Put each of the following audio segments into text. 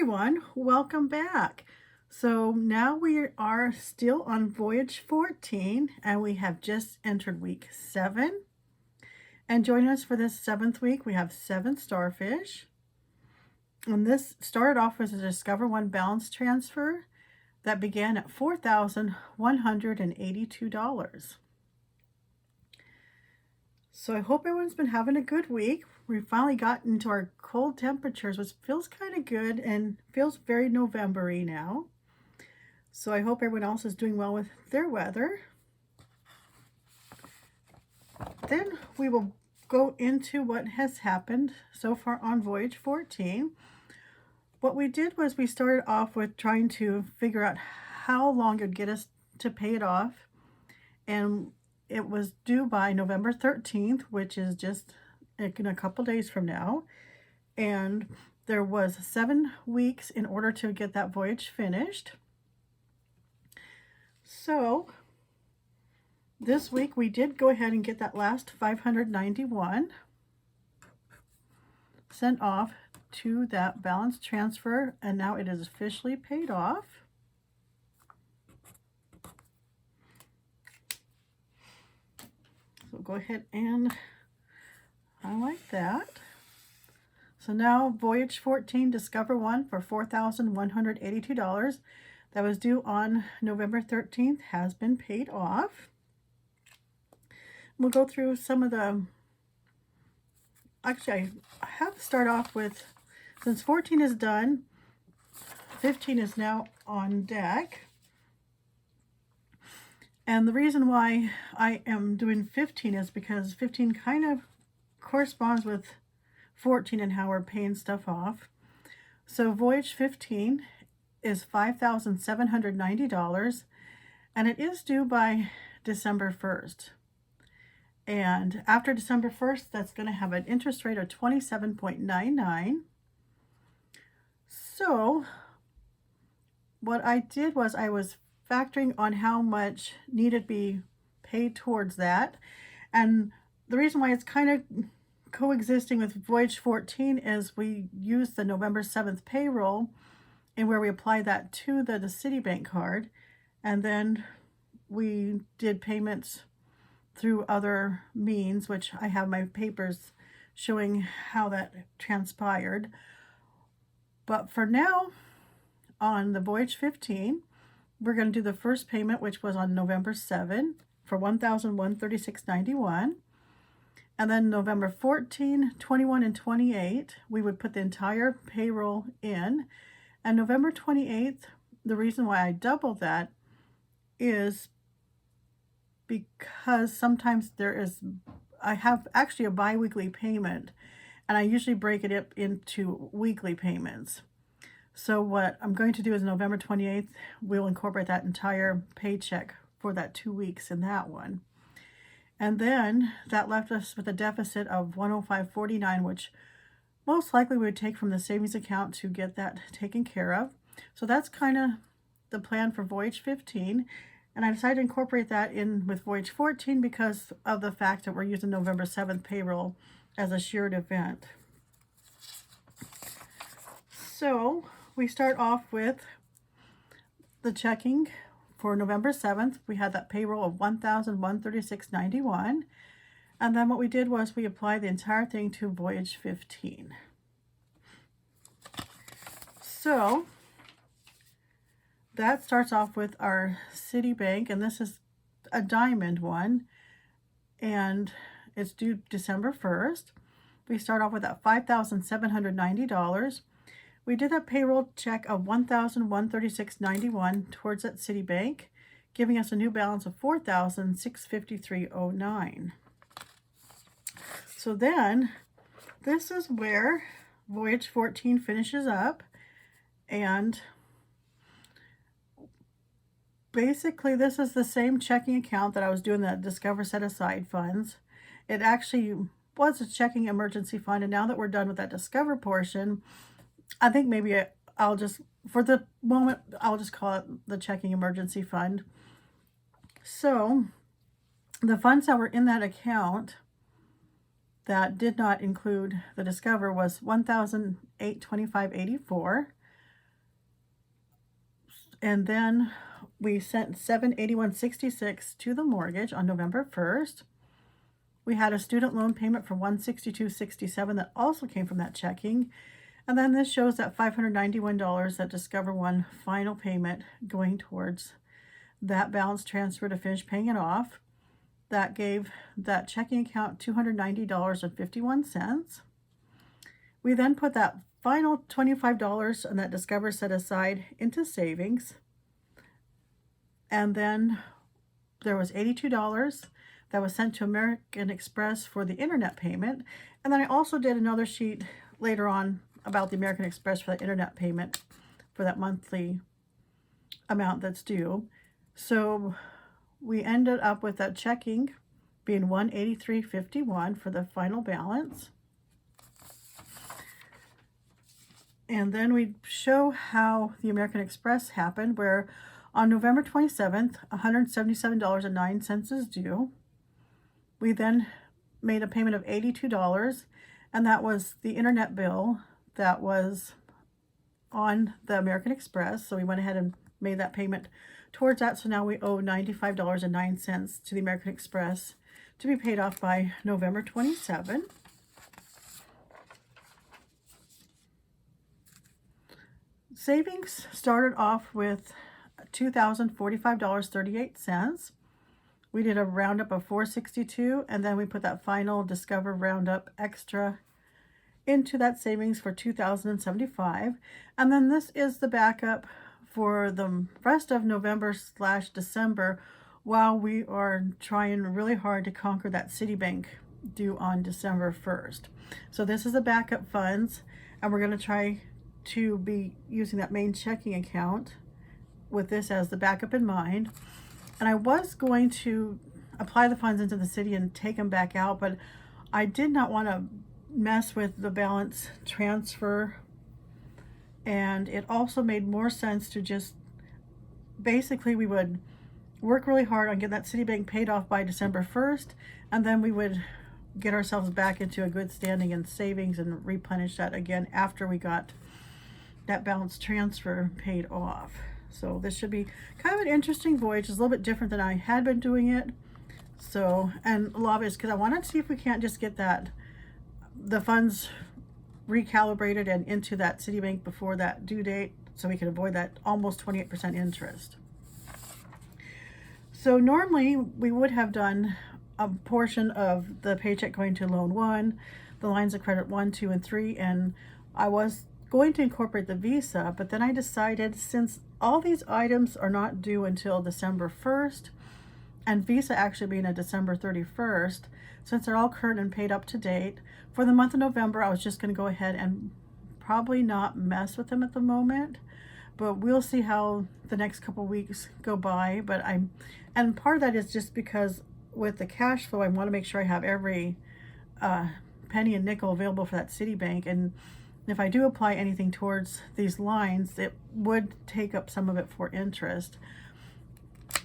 everyone, welcome back. So now we are still on Voyage 14 and we have just entered week 7. And joining us for this 7th week, we have 7 starfish. And this started off as a Discover One balance transfer that began at $4,182. So I hope everyone's been having a good week. We finally got into our cold temperatures, which feels kind of good and feels very November-y now. So I hope everyone else is doing well with their weather. Then we will go into what has happened so far on Voyage 14. What we did was we started off with trying to figure out how long it would get us to pay it off. And it was due by November 13th, which is just in a couple days from now. And there was 7 weeks in order to get that voyage finished. So this week we did go ahead and get that last 591 sent off to that balance transfer, and now it is officially paid off. So go ahead and highlight that. So now Voyage 14 Discover One for $4,182 that was due on November 13th has been paid off. We'll go through some of the, actually I have to start off with, since 14 is done, 15 is now on deck. And the reason why I am doing 15 is because 15 kind of corresponds with 14 and how we're paying stuff off. So Voyage 15 is $5,790 and it is due by December 1st. And after December 1st, that's going to have an interest rate of 27.99. So what I did was I was factoring on how much needed to be paid towards that. And the reason why it's kind of coexisting with Voyage 14 is we use the November 7th payroll and where we apply that to the Citibank card. And then we did payments through other means, which I have my papers showing how that transpired. But for now, on the Voyage 15, we're going to do the first payment, which was on November 7 for $1,136.91. And then November 14, 21, and 28, we would put the entire payroll in. And November 28th, the reason why I doubled that is because sometimes I have actually a bi-weekly payment, and I usually break it up into weekly payments. So what I'm going to do is November 28th, we'll incorporate that entire paycheck for that 2 weeks in that one. And then that left us with a deficit of $105.49, which most likely we would take from the savings account to get that taken care of. So that's kind of the plan for Voyage 15. And I decided to incorporate that in with Voyage 14 because of the fact that we're using November 7th payroll as a shared event. So we start off with the checking for November 7th. We had that payroll of $1,136.91. And then what we did was we applied the entire thing to Voyage 15. So that starts off with our Citibank, and this is a diamond one, and it's due December 1st. We start off with that $5,790. We did a payroll check of $1,136.91 towards that Citibank, giving us a new balance of $4,653.09. So then, this is where Voyage 14 finishes up, and basically this is the same checking account that I was doing the Discover Set Aside funds. It actually was a checking emergency fund, and now that we're done with that Discover portion, I think maybe I'll just, for the moment, I'll just call it the checking emergency fund. So the funds that were in that account that did not include the Discover was $1,825.84. And then we sent $781.66 to the mortgage on November 1st. We had a student loan payment for $162.67 that also came from that checking. And then this shows that $591 that Discover One final payment going towards that balance transfer to finish paying it off. That gave that checking account $290.51. We then put that final $25 and that Discover set aside into savings. And then there was $82 that was sent to American Express for the internet payment. And then I also did another sheet later on about the American Express for the internet payment for that monthly amount that's due. So we ended up with that checking being $183.51 for the final balance. And then we show how the American Express happened, where on November 27th, $177.09 is due. We then made a payment of $82, and that was the internet bill that was on the American Express. So we went ahead and made that payment towards that. So now we owe $95.09 to the American Express to be paid off by November 27. Savings started off with $2,045.38. We did a roundup of $462, and then we put that final Discover roundup extra into that savings for $2,075. And then this is the backup for the rest of November/December while we are trying really hard to conquer that Citibank due on December 1st. So this is the backup funds, and we're going to try to be using that main checking account with this as the backup in mind. And I was going to apply the funds into the city and take them back out, but I did not want to mess with the balance transfer. And it also made more sense to just, basically we would work really hard on getting that Citibank paid off by December 1st, and then we would get ourselves back into a good standing in savings and replenish that again after we got that balance transfer paid off. So this should be kind of an interesting voyage. It's a little bit different than I had been doing it. So, and a lot of it is because I wanted to see if we can't just get the funds recalibrated and into that Citibank before that due date, so we can avoid that almost 28% interest. So normally we would have done a portion of the paycheck going to loan 1, the lines of credit 1, 2, and 3, and I was going to incorporate the Visa, but then I decided, since all these items are not due until December 1st, and Visa actually being a December 31st, since they're all current and paid up to date, for the month of November, I was just going to go ahead and probably not mess with them at the moment, but we'll see how the next couple weeks go by. But and part of that is just because with the cash flow, I want to make sure I have every penny and nickel available for that Citibank, and if I do apply anything towards these lines, it would take up some of it for interest.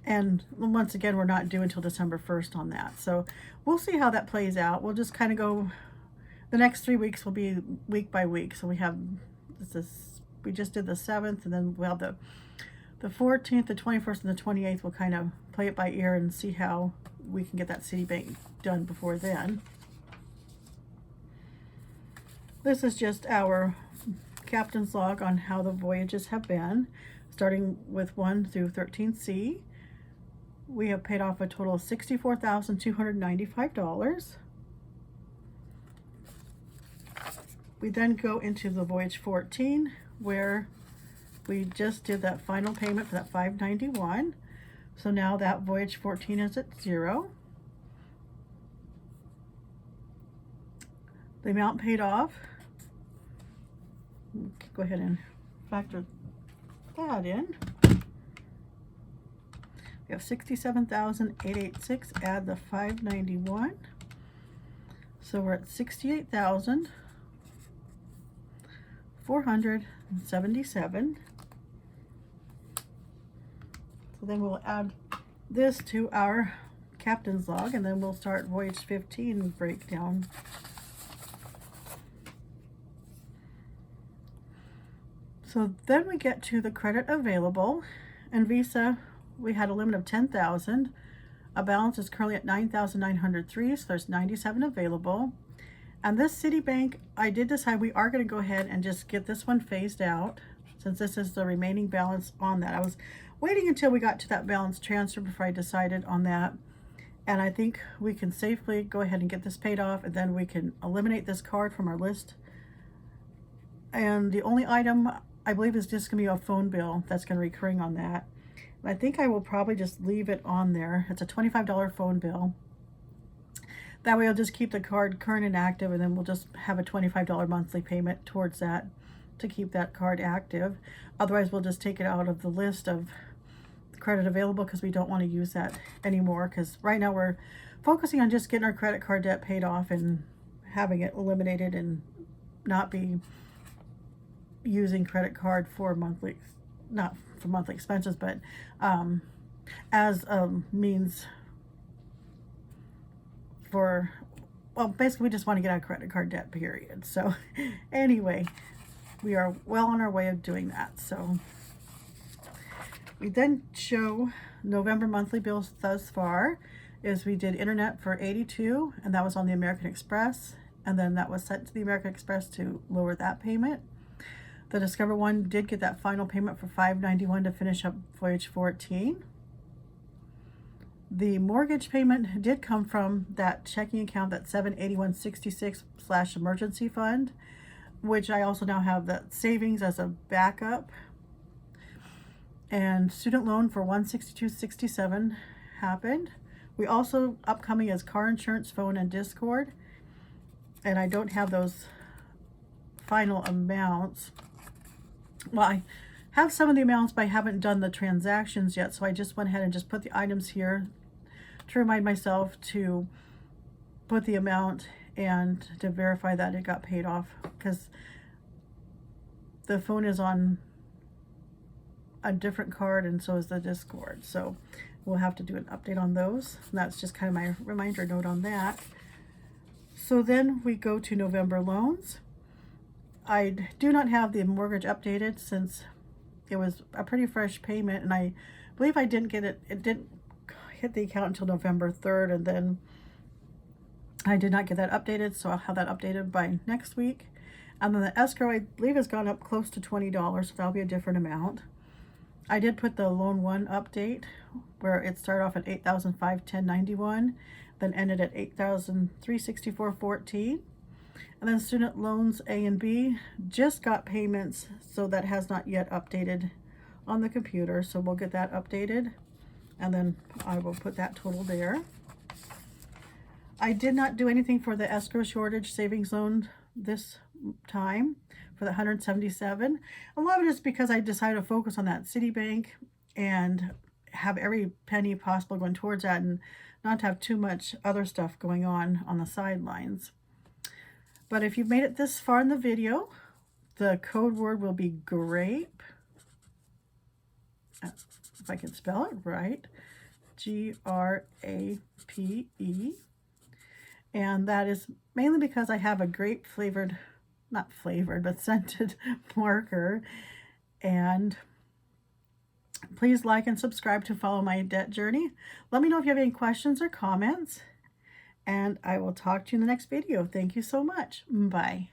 And once again, we're not due until December 1st on that. So we'll see how that plays out. We'll just kind of go, the next 3 weeks will be week by week. So we have this, we just did the 7th, and then we'll have the 14th, the 21st, and the 28th. We'll kind of play it by ear and see how we can get that Citibank done before then. This is just our captain's log on how the voyages have been, starting with 1 through 13C. We have paid off a total of $64,295. We then go into the Voyage 14, where we just did that final payment for that $591. So now that Voyage 14 is at 0. The amount paid off, go ahead and factor that in. We have $67,886, add the $591. So we're at $68,477. So then we'll add this to our captain's log, and then we'll start Voyage 15 breakdown. So then we get to the credit available, And Visa, we had a limit of 10,000. A balance is currently at 9,903, so there's 97 available. And this Citibank, I did decide we are going to go ahead and just get this one phased out, since this is the remaining balance on that. I was waiting until we got to that balance transfer before I decided on that. And I think we can safely go ahead and get this paid off, and then we can eliminate this card from our list. And the only item I believe is just going to be a phone bill that's going to be recurring on that. I think I will probably just leave it on there. It's a $25 phone bill. That way I'll just keep the card current and active, and then we'll just have a $25 monthly payment towards that to keep that card active. Otherwise, we'll just take it out of the list of credit available, because we don't want to use that anymore, because right now we're focusing on just getting our credit card debt paid off and having it eliminated, and not be using credit card for monthly, not for monthly expenses, but as a means for, well, basically we just want to get our credit card debt, period. So anyway, we are well on our way of doing that. So we then show November monthly bills thus far. Is we did internet for $82, and that was on the American Express, and then that was sent to the American Express to lower that payment. The Discover one did get that final payment for $591 to finish up Voyage 14. The mortgage payment did come from that checking account, that 78166/emergency fund, which I also now have that savings as a backup. And student loan for $162.67 happened. We also, upcoming is car insurance, phone, and Discord. And I don't have those final amounts. Well, I have some of the amounts, but I haven't done the transactions yet. So I just went ahead and just put the items here to remind myself to put the amount and to verify that it got paid off, because the phone is on a different card, and so is the Discord. So we'll have to do an update on those. And that's just kind of my reminder note on that. So then we go to November loans. I do not have the mortgage updated, since it was a pretty fresh payment, and I believe I didn't get it. It didn't hit the account until November 3rd, and then I did not get that updated, so I'll have that updated by next week. And then the escrow, I believe, has gone up close to $20, so that'll be a different amount. I did put the loan one update, where it started off at $8,510.91, then ended at $8,364.14. And then student loans A and B just got payments, so that has not yet updated on the computer. So we'll get that updated, and then I will put that total there. I did not do anything for the escrow shortage savings loan this time for the $177. A lot of it is because I decided to focus on that Citibank and have every penny possible going towards that, and not to have too much other stuff going on the sidelines. But if you've made it this far in the video, the code word will be grape. If I can spell it right, G-R-A-P-E. And that is mainly because I have a grape flavored, not flavored, but scented marker. And please like and subscribe to follow my debt journey. Let me know if you have any questions or comments, and I will talk to you in the next video. Thank you so much. Bye.